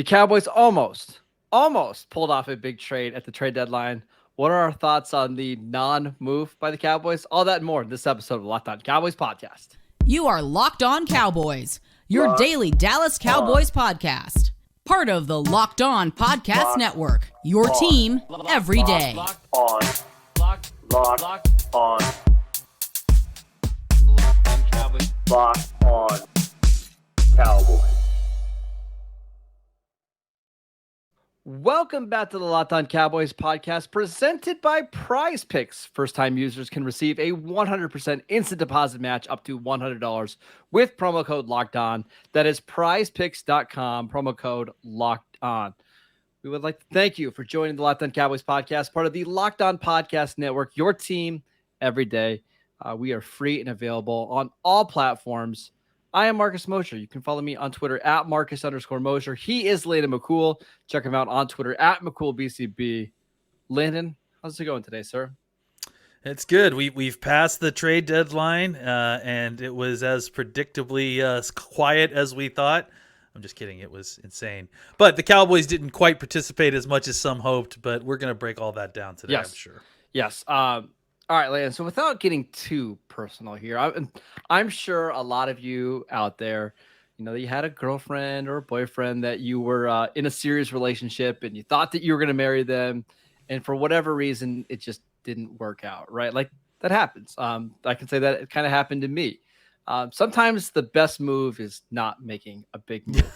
The Cowboys almost pulled off a big trade at the trade deadline. What are our thoughts on the non-move by the Cowboys? All that and more in this episode of Locked On Cowboys podcast. You are Locked On Cowboys, your Locked daily Dallas Cowboys podcast. Part of the Locked On Podcast Network, your team every day. Locked on Cowboys. Locked on Cowboys. Welcome back to the Locked On Cowboys podcast presented by Prize Picks. First-time users can receive a 100% instant deposit match up to $100 with promo code Locked On. That is prizepicks.com, promo code Locked On. We would like to thank you for joining the Locked On Cowboys podcast, part of the Locked On Podcast Network, your team every day. We are free and available on all platforms. I am Marcus Mosher. You can follow me on Twitter at Marcus_Mosher. He is Landon McCool. Check him out on Twitter at McCoolBCB. Landon, how's it going today, sir? It's good. We've passed the trade deadline, and it was as predictably quiet as we thought. I'm just kidding. It was insane. But the Cowboys didn't quite participate as much as some hoped, but we're going to break all that down today, Yes. I'm sure. Yes. All right, Landon. So without getting too personal here, I'm sure a lot of you out there, you had a girlfriend or a boyfriend that you were in a serious relationship and you thought that you were going to marry them. And for whatever reason, it just didn't work out, right? Like that happens. I can say that it kind of happened to me. Sometimes the best move is not making a big move.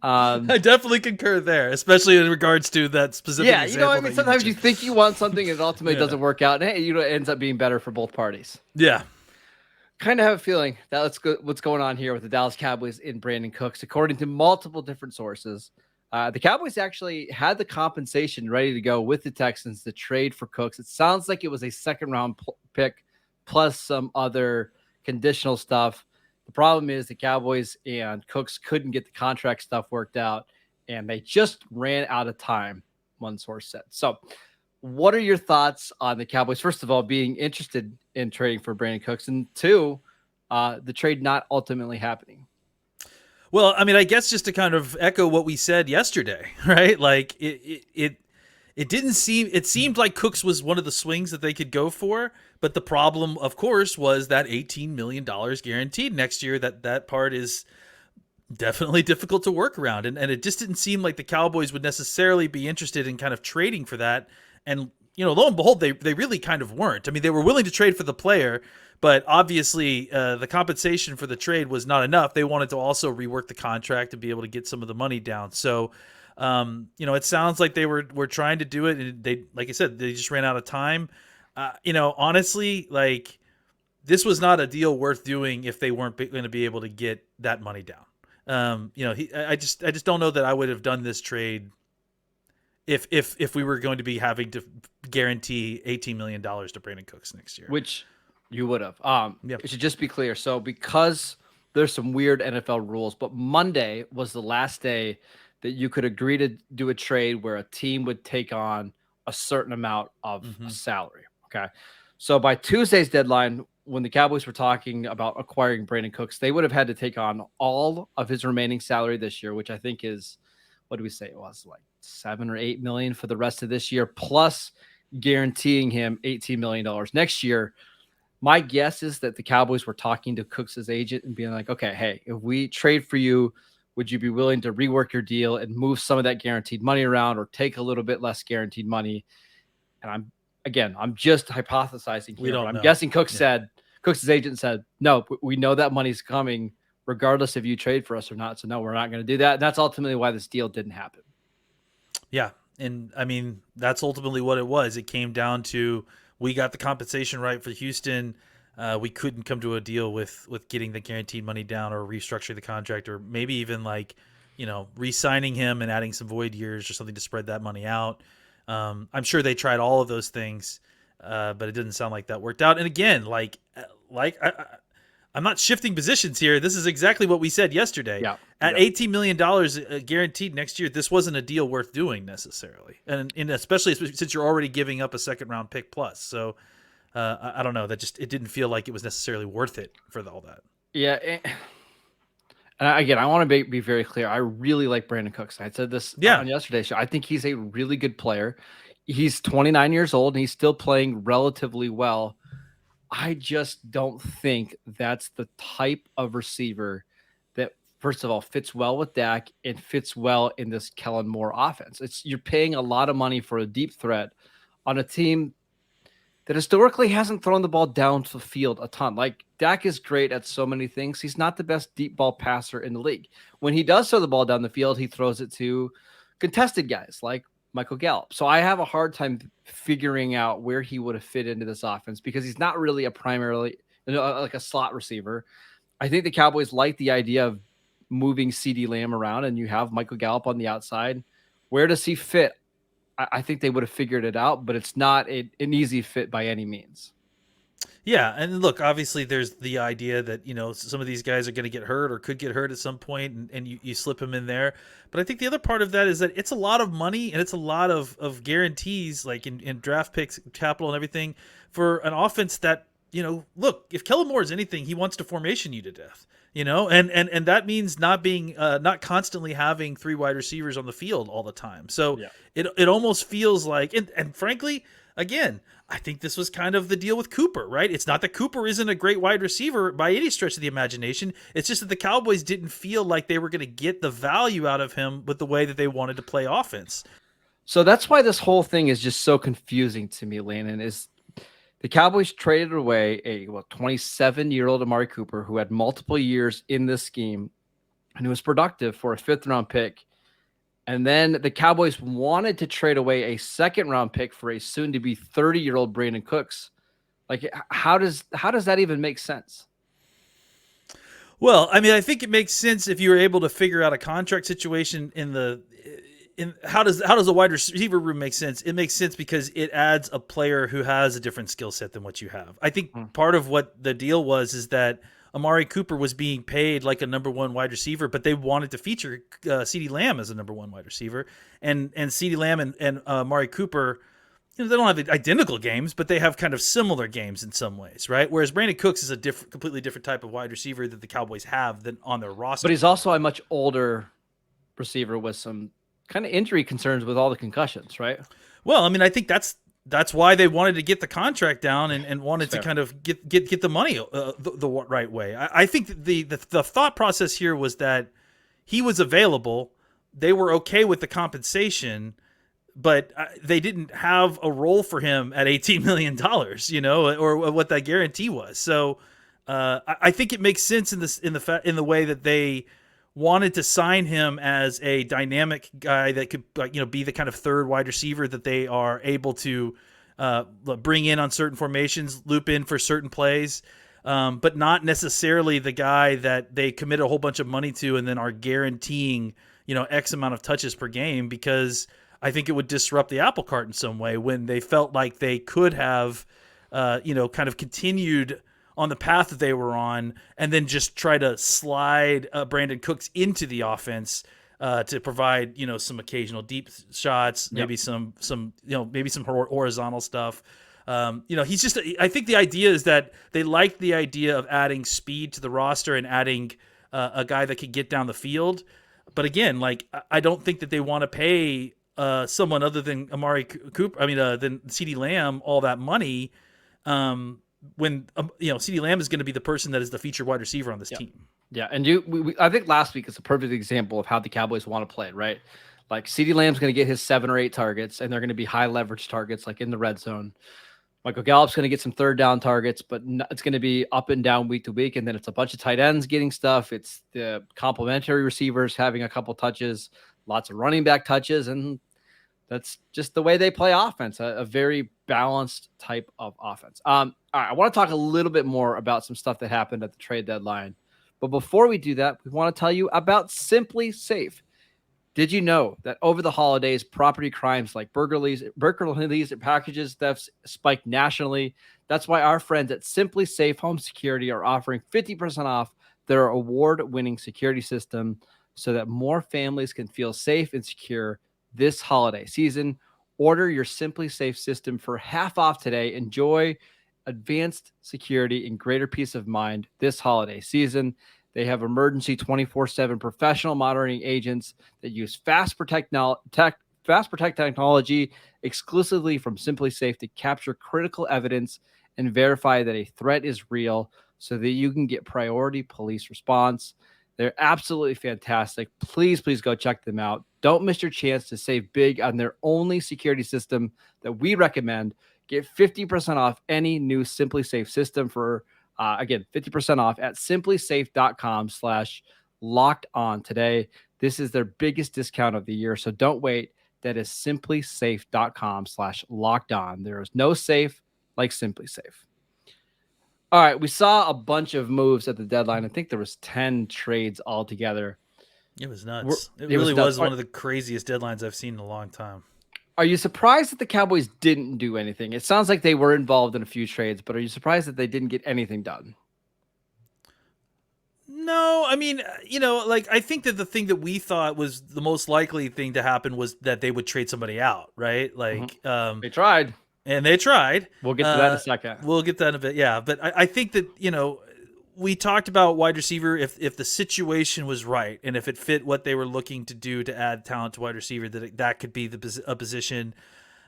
I definitely concur there, especially in regards to that specific example. I mean, sometimes you think you want something and it ultimately doesn't work out. And hey, it ends up being better for both parties. Yeah. Kind of have a feeling that what's going on here with the Dallas Cowboys in Brandin Cooks. According to multiple different sources, the Cowboys actually had the compensation ready to go with the Texans to trade for Cooks. It sounds like it was a second-round pick plus some other conditional stuff. The problem is the Cowboys and Cooks couldn't get the contract stuff worked out, and they just ran out of time, one source said. So what are your thoughts on the Cowboys, first of all, being interested in trading for Brandin Cooks, and two, the trade not ultimately happening? Well, I mean, I guess just to kind of echo what we said yesterday, right? Like it didn't seem, it seemed like Cooks was one of the swings that they could go for, but the problem, of course, was that $18 million guaranteed next year. That part is definitely difficult to work around, and it just didn't seem like the Cowboys would necessarily be interested in kind of trading for that. And lo and behold, they really kind of weren't. I mean, they were willing to trade for the player, but obviously the compensation for the trade was not enough. They wanted to also rework the contract and be able to get some of the money down. So it sounds like they were trying to do it, and they, like I said, they just ran out of time. Honestly, like this was not a deal worth doing if they weren't going to be able to get that money down. I just don't know that I would have done this trade if we were going to be having to guarantee $18 million to Brandin Cooks next year, Which you would have. Yep. It should just be clear. So because there's some weird NFL rules, but Monday was the last day that you could agree to do a trade where a team would take on a certain amount of salary. Okay. So by Tuesday's deadline, when the Cowboys were talking about acquiring Brandin Cooks, they would have had to take on all of his remaining salary this year, which I think is, what do we say? It was like 7 or 8 million for the rest of this year, plus guaranteeing him $18 million next year. My guess is that the Cowboys were talking to Cooks' agent and being like, okay, hey, if we trade for you, would you be willing to rework your deal and move some of that guaranteed money around or take a little bit less guaranteed money? And I'm just hypothesizing here. I'm guessing Cooks' agent said, no, we know that money's coming regardless if you trade for us or not. So no, we're not going to do that. And that's ultimately why this deal didn't happen. Yeah. And I mean, that's ultimately what it was. It came down to, we got the compensation right for Houston. We couldn't come to a deal with getting the guaranteed money down or restructuring the contract, or maybe even re-signing him and adding some void years or something to spread that money out. I'm sure they tried all of those things, but it didn't sound like that worked out. And again, I'm not shifting positions here. This is exactly what we said yesterday. Yeah. At $18 million guaranteed next year, this wasn't a deal worth doing necessarily. And especially since you're already giving up a second round pick plus. So I don't know. It didn't feel like it was necessarily worth it for all that. Yeah. And again, I want to be very clear. I really like Brandin Cooks. I said this Yeah. on yesterday's show. I think he's a really good player. He's 29 years old and he's still playing relatively well. I just don't think that's the type of receiver that, first of all, fits well with Dak and fits well in this Kellen Moore offense. You're paying a lot of money for a deep threat on a team that historically hasn't thrown the ball down the field a ton. Like, Dak is great at so many things. He's not the best deep ball passer in the league. When he does throw the ball down the field, he throws it to contested guys like Michael Gallup. So I have a hard time figuring out where he would have fit into this offense because he's not really a primarily like a slot receiver. I think the Cowboys like the idea of moving CeeDee Lamb around and you have Michael Gallup on the outside. Where does he fit? I think they would have figured it out, but it's not an easy fit by any means. Yeah, and look, obviously there's the idea that, some of these guys are going to get hurt or could get hurt at some point, and you slip them in there. But I think the other part of that is that it's a lot of money and it's a lot of guarantees, like in draft picks, capital and everything, for an offense that, look, if Kellen Moore is anything, he wants to formation you to death. And that means not constantly having three wide receivers on the field all the time. So Yeah. it almost feels like, and frankly, again, I think this was kind of the deal with Cooper, right? It's not that Cooper isn't a great wide receiver by any stretch of the imagination. It's just that the Cowboys didn't feel like they were going to get the value out of him with the way that they wanted to play offense. So that's why this whole thing is just so confusing to me, Landon, is the Cowboys traded away a 27-year-old Amari Cooper who had multiple years in this scheme and who was productive for a 5th-round pick. And then the Cowboys wanted to trade away a 2nd-round pick for a soon-to-be 30-year-old Brandin Cooks. Like, how does that even make sense? Well, I mean, I think it makes sense if you were able to figure out a contract situation how does a wide receiver room make sense? It makes sense because it adds a player who has a different skill set than what you have. I think part of what the deal was is that Amari Cooper was being paid like a number one wide receiver, but they wanted to feature CeeDee Lamb as a number one wide receiver, and CeeDee Lamb and Amari Cooper, they don't have identical games, but they have kind of similar games in some ways, right? Whereas Brandin Cooks is a completely different type of wide receiver that the Cowboys have than on their roster. But he's also a much older receiver with some kind of injury concerns with all the concussions, right? Well, I mean, I think that's why they wanted to get the contract down and wanted to kind of get the money the right way. I think the thought process here was that he was available. They were okay with the compensation, but they didn't have a role for him at $18 million, or what that guarantee was. So I think it makes sense in the way that they wanted to sign him as a dynamic guy that could, be the kind of third wide receiver that they are able to bring in on certain formations, loop in for certain plays, but not necessarily the guy that they commit a whole bunch of money to and then are guaranteeing, X amount of touches per game, because I think it would disrupt the apple cart in some way when they felt like they could have, kind of continued on the path that they were on, and then just try to slide Brandin Cooks into the offense to provide, some occasional deep shots, maybe some horizontal stuff. He's just, I think the idea is that they like the idea of adding speed to the roster and adding a guy that could get down the field. But again, like, I don't think that they want to pay someone other than Amari Cooper, than CeeDee Lamb all that money. When CeeDee Lamb is going to be the person that is the feature wide receiver on this team. Yeah, and I think last week is a perfect example of how the Cowboys want to play it, right? Like, CeeDee Lamb's going to get his 7 or 8 targets, and they're going to be high leverage targets, like in the red zone. Michael Gallup's going to get some 3rd down targets, but it's going to be up and down week to week, and then it's a bunch of tight ends getting stuff. It's the complementary receivers having a couple touches, lots of running back touches, and that's just the way they play offense, a very balanced type of offense. All right, I want to talk a little bit more about some stuff that happened at the trade deadline. But before we do that, we want to tell you about Simply Safe. Did you know that over the holidays, property crimes like burglaries, and packages thefts spiked nationally? That's why our friends at Simply Safe Home Security are offering 50% off their award-winning security system so that more families can feel safe and secure this holiday season. Order your Simply Safe system for half off today. Enjoy advanced security and greater peace of mind this holiday season. They have emergency 24/7 professional monitoring agents that use fast protect technology exclusively from Simply Safe to capture critical evidence and verify that a threat is real so that you can get priority police response. They're absolutely fantastic. Please go check them out. Don't miss your chance to save big on their only security system that we recommend. Get 50% off any new Simply Safe system for, again, 50% off at simplysafe.com/locked on today. This is their biggest discount of the year, so don't wait. That is simplysafe.com/locked on. There is no safe like Simply Safe. All right, we saw a bunch of moves at the deadline. I think there was 10 trades altogether. It was nuts. It really was one of the craziest deadlines I've seen in a long time. Are you surprised that the Cowboys didn't do anything? It sounds like they were involved in a few trades, but are you surprised that they didn't get anything done? No, I mean, like I think that the thing that we thought was the most likely thing to happen was that they would trade somebody out, right? Like they tried. And they tried. We'll get to that in a second. We'll get to that in a bit, yeah. But I think that, we talked about wide receiver if the situation was right and if it fit what they were looking to do to add talent to wide receiver, that could be a position.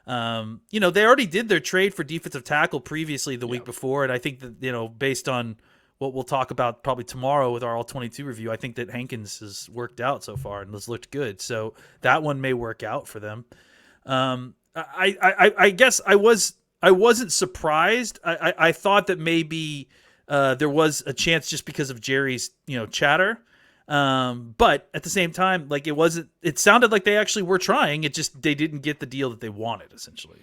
They already did their trade for defensive tackle previously the week before, and I think that, based on what we'll talk about probably tomorrow with our All-22 review, I think that Hankins has worked out so far and has looked good. So that one may work out for them. I guess I wasn't surprised. I thought that maybe there was a chance just because of Jerry's chatter, but at the same time, like it sounded like they actually were trying. They didn't get the deal that they wanted, essentially.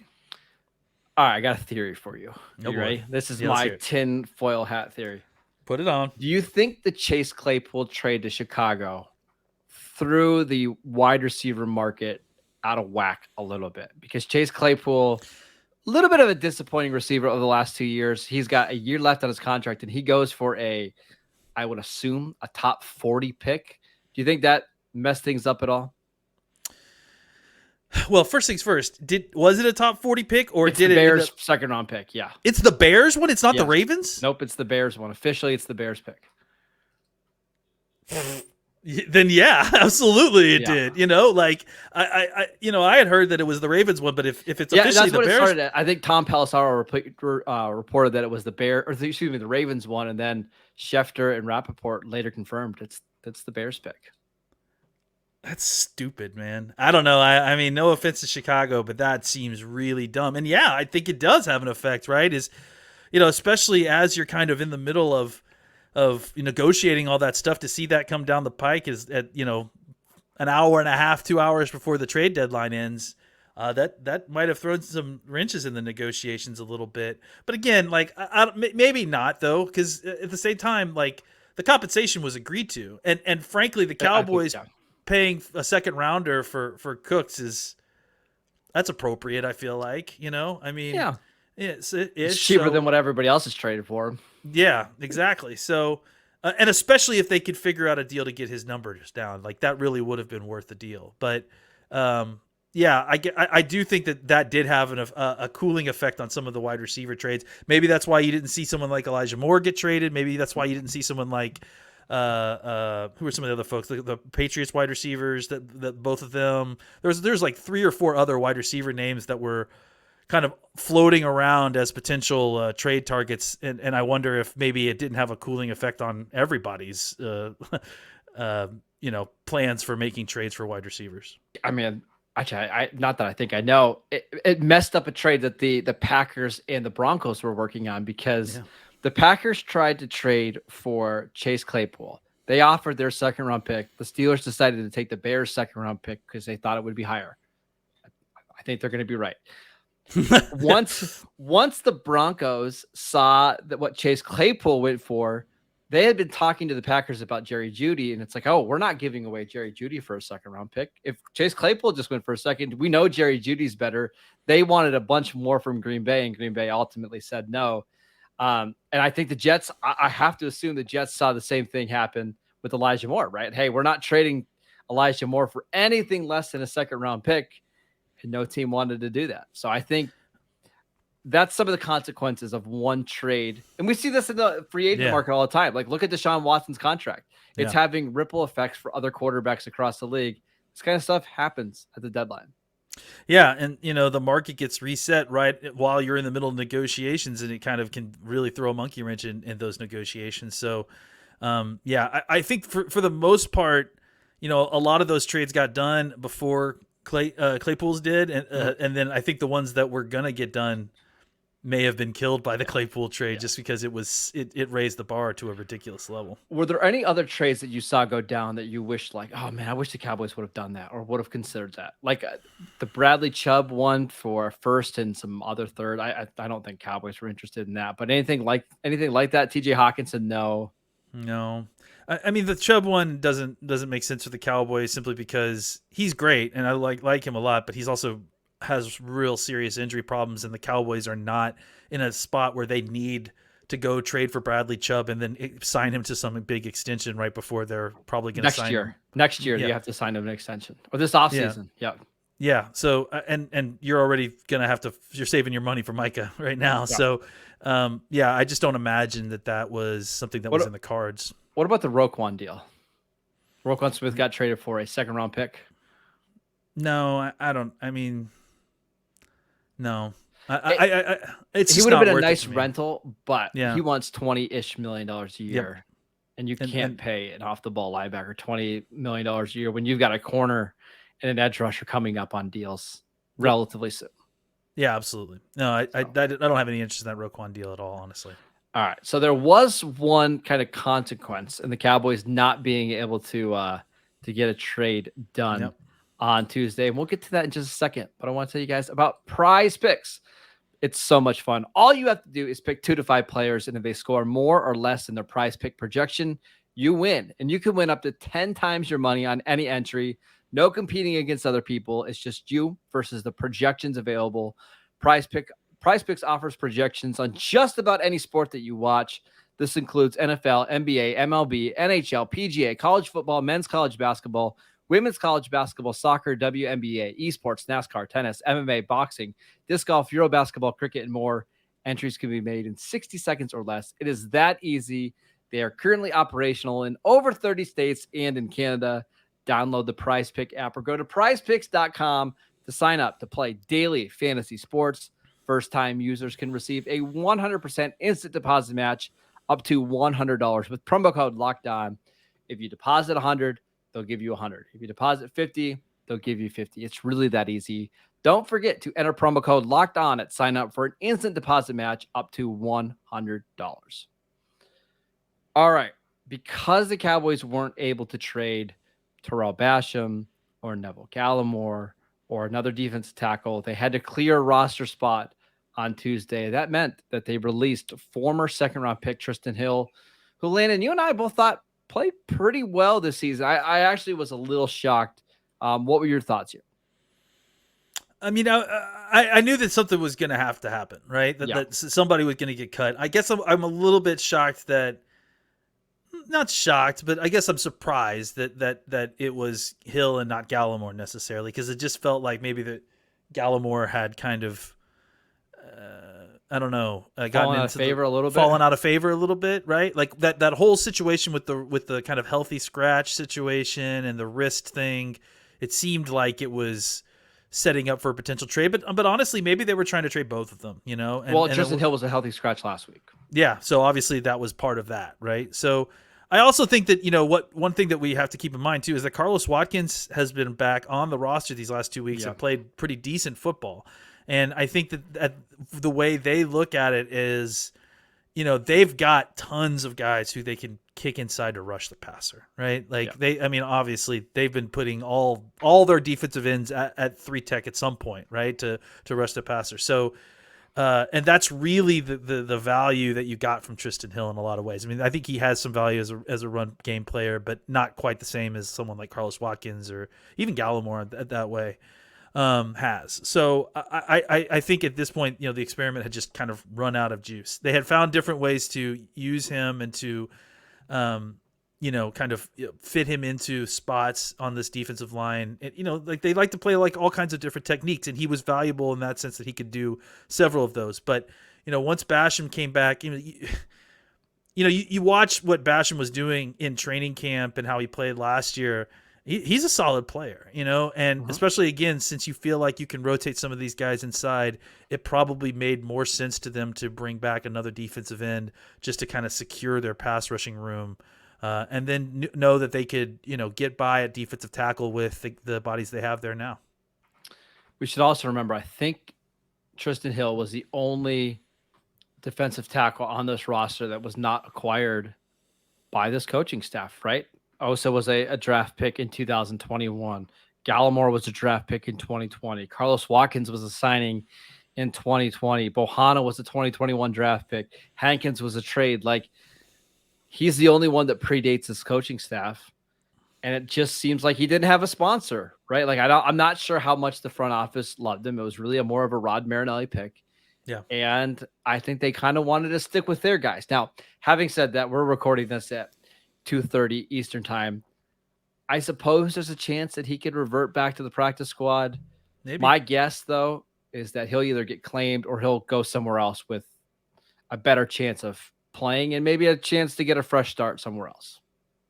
All right, I got a theory for you. Oh, you ready? This is my tin foil hat theory. Put it on. Do you think the Chase Claypool trade to Chicago threw the wide receiver market out of whack a little bit? Because Chase Claypool, a little bit of a disappointing receiver over the last 2 years. He's got a year left on his contract, and he goes for I would assume, a top 40 pick. Do you think that messed things up at all? Well, first things first, was it a top 40 pick or it's did the it Bears second round pick? Yeah. It's the Bears one? It's not the Ravens? Nope, it's the Bears one. Officially, it's the Bears pick. Then yeah, absolutely it did. Like I had heard that it was the Ravens one, but if it's officially the Bears, I think Tom Pelissaro reported that it was the Ravens one, and then Schefter and Rappaport later confirmed it's the Bears pick. That's stupid, man. I don't know. I mean, no offense to Chicago, but that seems really dumb. And yeah, I think it does have an effect, right? Especially as you're kind of in the middle of negotiating all that stuff, to see that come down the pike is at an hour and a half, 2 hours before the trade deadline ends. That might have thrown some wrenches in the negotiations a little bit. But again, like maybe not though, because at the same time, like the compensation was agreed to, and frankly, the Cowboys paying a second rounder for Cooks that's appropriate. I feel like I mean, yeah. It's cheaper than what everybody else is traded for. Yeah, exactly. So, and especially if they could figure out a deal to get his numbers down, like that really would have been worth the deal. But, yeah, I do think that did have a cooling effect on some of the wide receiver trades. Maybe that's why you didn't see someone like Elijah Moore get traded. Maybe that's why you didn't see someone like who are some of the other folks, the Patriots wide receivers that both of them. There's like 3 or 4 other wide receiver names that were kind of floating around as potential trade targets, and I wonder if maybe it didn't have a cooling effect on everybody's plans for making trades for wide receivers. I mean, actually, not that I think I know, it messed up a trade that the Packers and the Broncos were working on, because the Packers tried to trade for Chase Claypool. They offered their second round pick. The Steelers decided to take the Bears' second round pick because they thought it would be higher. I think they're going to be right. Once the Broncos saw that what Chase Claypool went for, they had been talking to the Packers about Jerry Jeudy, and it's like, oh, we're not giving away Jerry Jeudy for a second round pick. If Chase Claypool just went for a second, we know Jerry Judy's better. They wanted a bunch more from Green Bay, and Green Bay ultimately said no. And I think the Jets, I have to assume the Jets saw the same thing happen with Elijah Moore, right? Hey, we're not trading Elijah Moore for anything less than a second round pick. And no team wanted to do that. So I think that's some of the consequences of one trade. And we see this in the free agent market all the time. Like, look at Deshaun Watson's contract. It's having ripple effects for other quarterbacks across the league. This kind of stuff happens at the deadline. Yeah, and the market gets reset right while you're in the middle of negotiations, and it kind of can really throw a monkey wrench in those negotiations. So, I think for the most part, a lot of those trades got done before Claypool's did, and then I think the ones that were gonna get done may have been killed by the Claypool trade just because it raised the bar to a ridiculous level. Were there any other trades that you saw go down that you wished, like, oh man, I wish the Cowboys would have done that or would have considered that? Like the Bradley Chubb one for first and some other third. I don't think Cowboys were interested in that, but anything like that, TJ Hawkinson, no. I mean, the Chubb one doesn't make sense for the Cowboys simply because he's great and I like him a lot, but he's also has real serious injury problems, and the Cowboys are not in a spot where they need to go trade for Bradley Chubb and then sign him to some big extension right before they're probably going to sign him. Next year, you have to sign him an extension, or this offseason. Yeah. So, and you're already going to you're saving your money for Micah right now. Yeah. So, I just don't imagine that was something that was in the cards. What about the Roquan deal? Roquan Smith got traded for a second round pick. No, I don't. I mean, no. He would have been a nice rental, but he wants $20-ish million a year, and you can't pay an off the ball linebacker $20 million a year when you've got a corner and an edge rusher coming up on deals relatively soon. Yeah, absolutely. No, I don't have any interest in that Roquan deal at all, honestly. All right, so there was one kind of consequence in the Cowboys not being able to get a trade done on Tuesday. And we'll get to that in just a second, but I want to tell you guys about Prize Picks. It's so much fun. All you have to do is pick 2 to 5 players, and if they score more or less than their Prize Pick projection, you win. And you can win up to 10 times your money on any entry. No competing against other people. It's just you versus the projections available. Prize Picks offers projections on just about any sport that you watch. This includes NFL, NBA, MLB, NHL, PGA, college football, men's college basketball, women's college basketball, soccer, WNBA, esports, NASCAR, tennis, MMA, boxing, disc golf, Euro basketball, cricket, and more. Entries can be made in 60 seconds or less. It is that easy. They are currently operational in over 30 states and in Canada. Download the Prize Pick app or go to prizepicks.com to sign up to play daily fantasy sports. First-time users can receive a 100% instant deposit match up to $100 with promo code Locked On. If you deposit $100, they'll give you $100. If you deposit $50, they'll give you $50. It's really that easy. Don't forget to enter promo code Locked On at sign up for an instant deposit match up to $100. All right. Because the Cowboys weren't able to trade Terrell Basham or Neville Gallimore or another defensive tackle, they had to clear a roster spot on Tuesday. That meant that they released former second-round pick Trysten Hill, who, Landon, you and I both thought played pretty well this season. I actually was a little shocked. What were your thoughts here? I mean, I knew that something was going to have to happen, right? That somebody was going to get cut. I guess I'm a little bit shocked not shocked, but I guess I'm surprised that it was Hill and not Gallimore necessarily, because it just felt like maybe that Gallimore had kind of, gotten fallen out of favor a little bit, right? Like that whole situation with the kind of healthy scratch situation and the wrist thing, it seemed like it was setting up for a potential trade. But honestly, maybe they were trying to trade both of them, And, Trysten Hill was a healthy scratch last week. Yeah, so obviously that was part of that, right? So I also think that, one thing that we have to keep in mind too is that Carlos Watkins has been back on the roster these last 2 weeks and played pretty decent football. And I think that the way they look at it is, they've got tons of guys who they can kick inside to rush the passer, right? Obviously they've been putting all their defensive ends at 3-tech at some point, right? To rush the passer. So, and that's really the value that you got from Trysten Hill in a lot of ways. I mean, I think he has some value as a run game player, but not quite the same as someone like Carlos Watkins or even Gallimore that way has. So I think at this point, the experiment had just kind of run out of juice. They had found different ways to use him and to, kind of fit him into spots on this defensive line. And, like they like to play like all kinds of different techniques, and he was valuable in that sense that he could do several of those. But, once Basham came back, you watch what Basham was doing in training camp and how he played last year. He's a solid player, and especially, again, since you feel like you can rotate some of these guys inside, it probably made more sense to them to bring back another defensive end just to kind of secure their pass rushing room. And then know that they could, get by at defensive tackle with the bodies they have there now. We should also remember, I think Trysten Hill was the only defensive tackle on this roster that was not acquired by this coaching staff, right? Osa was a draft pick in 2021. Gallimore was a draft pick in 2020. Carlos Watkins was a signing in 2020. Bohanna was a 2021 draft pick. Hankins was a trade. Like, he's the only one that predates his coaching staff, and it just seems like he didn't have a sponsor, right? Like, I'm not sure how much the front office loved him. It was really more of a Rod Marinelli pick. Yeah. And I think they kind of wanted to stick with their guys. Now, having said that, we're recording this at 2:30 Eastern time. I suppose there's a chance that he could revert back to the practice squad. Maybe. My guess, though, is that he'll either get claimed or he'll go somewhere else with a better chance of playing and maybe a chance to get a fresh start somewhere else.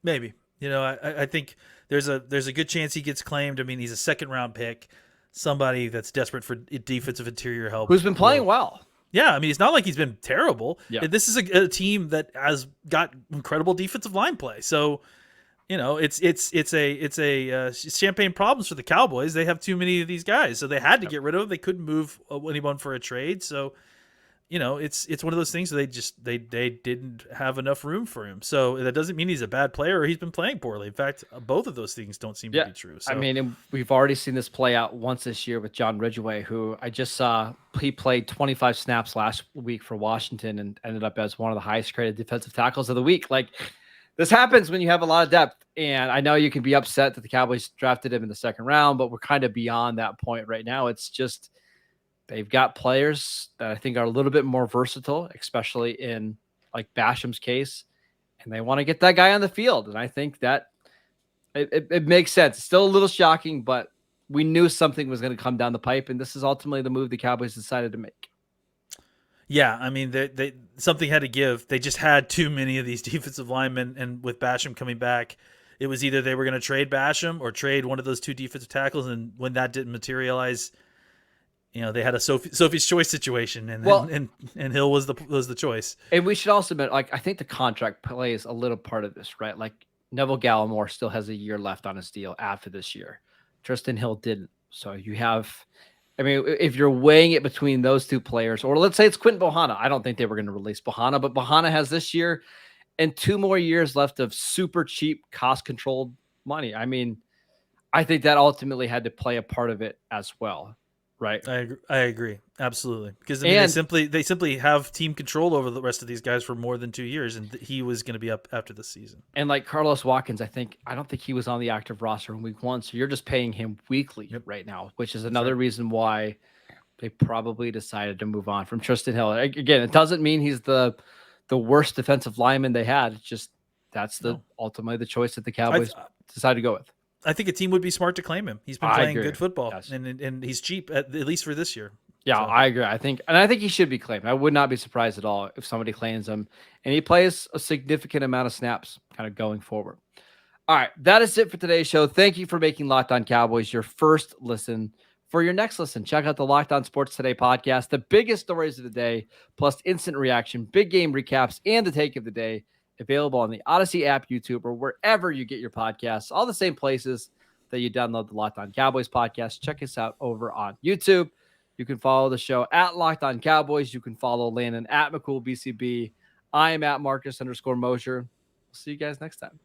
Maybe. I think there's a good chance he gets claimed. I mean, he's a second round pick, somebody that's desperate for defensive interior help. Who's been playing well. Yeah, I mean, it's not like he's been terrible. Yeah. This is a team that has got incredible defensive line play. So, it's champagne problems for the Cowboys. They have too many of these guys, so they had to get rid of them. They couldn't move anyone for a trade. So, it's one of those things where they didn't have enough room for him. So that doesn't mean he's a bad player or he's been playing poorly. In fact, both of those things don't seem to be true. So. I mean, we've already seen this play out once this year with John Ridgeway, who I just saw he played 25 snaps last week for Washington and ended up as one of the highest graded defensive tackles of the week. Like, this happens when you have a lot of depth. And I know you can be upset that the Cowboys drafted him in the second round, but we're kind of beyond that point right now. It's just, they've got players that I think are a little bit more versatile, especially in like Basham's case, and they want to get that guy on the field. And I think that it makes sense. It's still a little shocking, but we knew something was going to come down the pipe, and this is ultimately the move the Cowboys decided to make. Yeah, I mean, they something had to give. They just had too many of these defensive linemen, and with Basham coming back, it was either they were going to trade Basham or trade one of those two defensive tackles, and when that didn't materialize, they had a Sophie's choice situation, and Hill was the choice. And we should also admit, like, I think the contract plays a little part of this, right? Like, Neville Gallimore still has a year left on his deal after this year. Trysten Hill didn't. So you have, I mean, if you're weighing it between those two players, or let's say it's Quinton Bohanna. I don't think they were going to release Bohanna, but Bohanna has this year and 2 more years left of super cheap, cost-controlled money. I mean, I think that ultimately had to play a part of it as well. Right. I agree. Absolutely. Because they simply have team control over the rest of these guys for more than 2 years, and he was going to be up after the season. And like Carlos Watkins, I don't think he was on the active roster in week 1. So you're just paying him weekly right now, which is another reason why they probably decided to move on from Trysten Hill. Again, it doesn't mean he's the worst defensive lineman they had. It's just ultimately the choice that the Cowboys decided to go with. I think a team would be smart to claim him. He's been playing good football, yes. and he's cheap at least for this year. Yeah, so. I agree. I think he should be claimed. I would not be surprised at all if somebody claims him, and he plays a significant amount of snaps kind of going forward. All right, that is it for today's show. Thank you for making Locked On Cowboys your first listen. For your next listen, check out the Locked On Sports Today podcast, the biggest stories of the day, plus instant reaction, big game recaps, and the take of the day. Available on the Odyssey app, YouTube, or wherever you get your podcasts, all the same places that you download the Locked On Cowboys podcast. Check us out over on YouTube. You can follow the show at Locked On Cowboys. You can follow Landon at McCool BCB. I am at Marcus _Mosher. We'll see you guys next time.